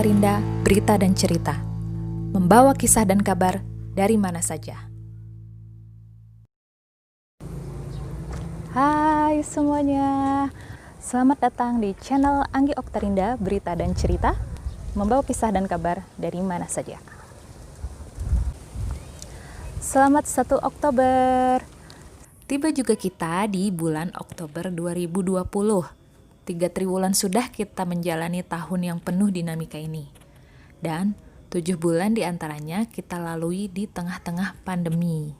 Okterinda, berita dan cerita, membawa kisah dan kabar dari mana saja. Hai semuanya, selamat datang di channel Anggi Okterinda, berita dan cerita, membawa kisah dan kabar dari mana saja. Selamat 1 Oktober. Tiba juga kita di bulan Oktober 2020. 3 triwulan sudah kita menjalani tahun yang penuh dinamika ini. Dan 7 bulan diantaranya kita lalui di tengah-tengah pandemi.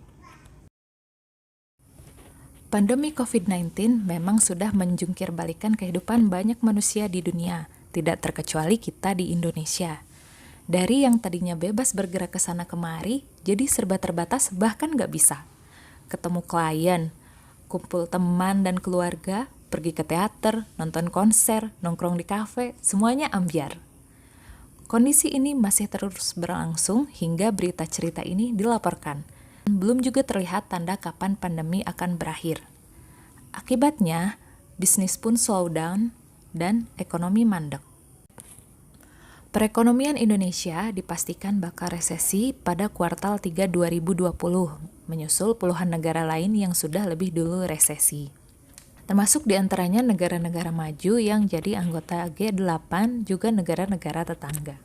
Pandemi COVID-19 memang sudah menjungkir balikan kehidupan banyak manusia di dunia, tidak terkecuali kita di Indonesia. Dari yang tadinya bebas bergerak ke sana kemari, jadi serba terbatas bahkan nggak bisa. Ketemu klien, kumpul teman dan keluarga, pergi ke teater, nonton konser, nongkrong di kafe, semuanya ambyar. Kondisi ini masih terus berlangsung hingga berita cerita ini dilaporkan. Belum juga terlihat tanda kapan pandemi akan berakhir. Akibatnya, bisnis pun slow down dan ekonomi mandek. Perekonomian Indonesia dipastikan bakal resesi pada kuartal 3 2020, menyusul puluhan negara lain yang sudah lebih dulu resesi. Termasuk diantaranya negara-negara maju yang jadi anggota G8, juga negara-negara tetangga.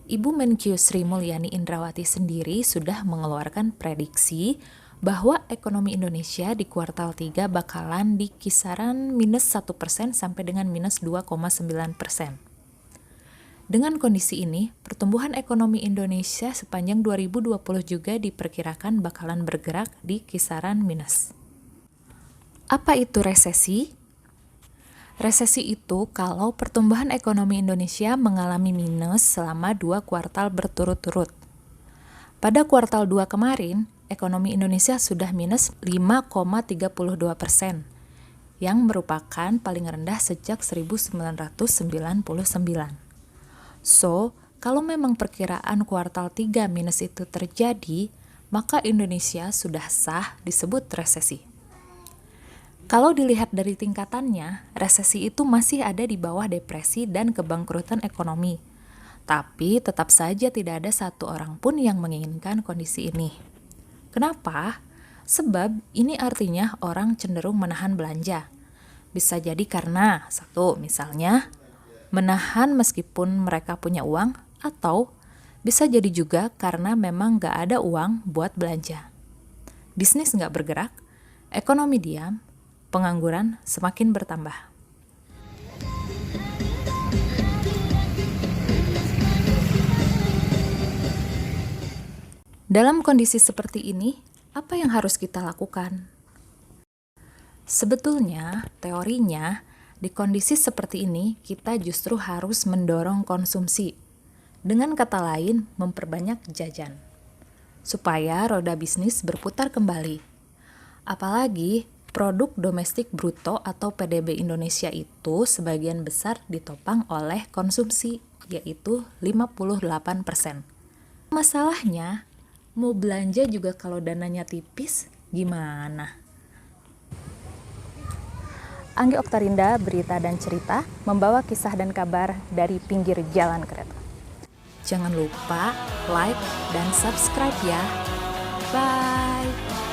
Ibu Menkyu Sri Mulyani Indrawati sendiri sudah mengeluarkan prediksi bahwa ekonomi Indonesia di kuartal 3 bakalan di kisaran minus 1% sampai dengan minus 2,9%. Dengan kondisi ini, pertumbuhan ekonomi Indonesia sepanjang 2020 juga diperkirakan bakalan bergerak di kisaran minus. Apa itu resesi? Resesi itu kalau pertumbuhan ekonomi Indonesia mengalami minus selama 2 kuartal berturut-turut. Pada kuartal 2 kemarin, ekonomi Indonesia sudah minus 5,32%, yang merupakan paling rendah sejak 1999. So, kalau memang perkiraan kuartal 3 minus itu terjadi, maka Indonesia sudah sah disebut resesi. Kalau dilihat dari tingkatannya, resesi itu masih ada di bawah depresi dan kebangkrutan ekonomi. Tapi tetap saja tidak ada satu orang pun yang menginginkan kondisi ini. Kenapa? Sebab ini artinya orang cenderung menahan belanja. Bisa jadi karena, satu, misalnya, menahan meskipun mereka punya uang, atau bisa jadi juga karena memang nggak ada uang buat belanja. Bisnis nggak bergerak, ekonomi diam, pengangguran semakin bertambah. Dalam kondisi seperti ini, apa yang harus kita lakukan? Sebetulnya, teorinya, di kondisi seperti ini, kita justru harus mendorong konsumsi. Dengan kata lain, memperbanyak jajan. Supaya roda bisnis berputar kembali. Apalagi, produk domestik bruto atau PDB Indonesia itu sebagian besar ditopang oleh konsumsi, yaitu 58%. Masalahnya, mau belanja juga kalau dananya tipis, gimana? Anggi Okterinda, berita dan cerita, membawa kisah dan kabar dari pinggir jalan kereta. Jangan lupa like dan subscribe ya. Bye!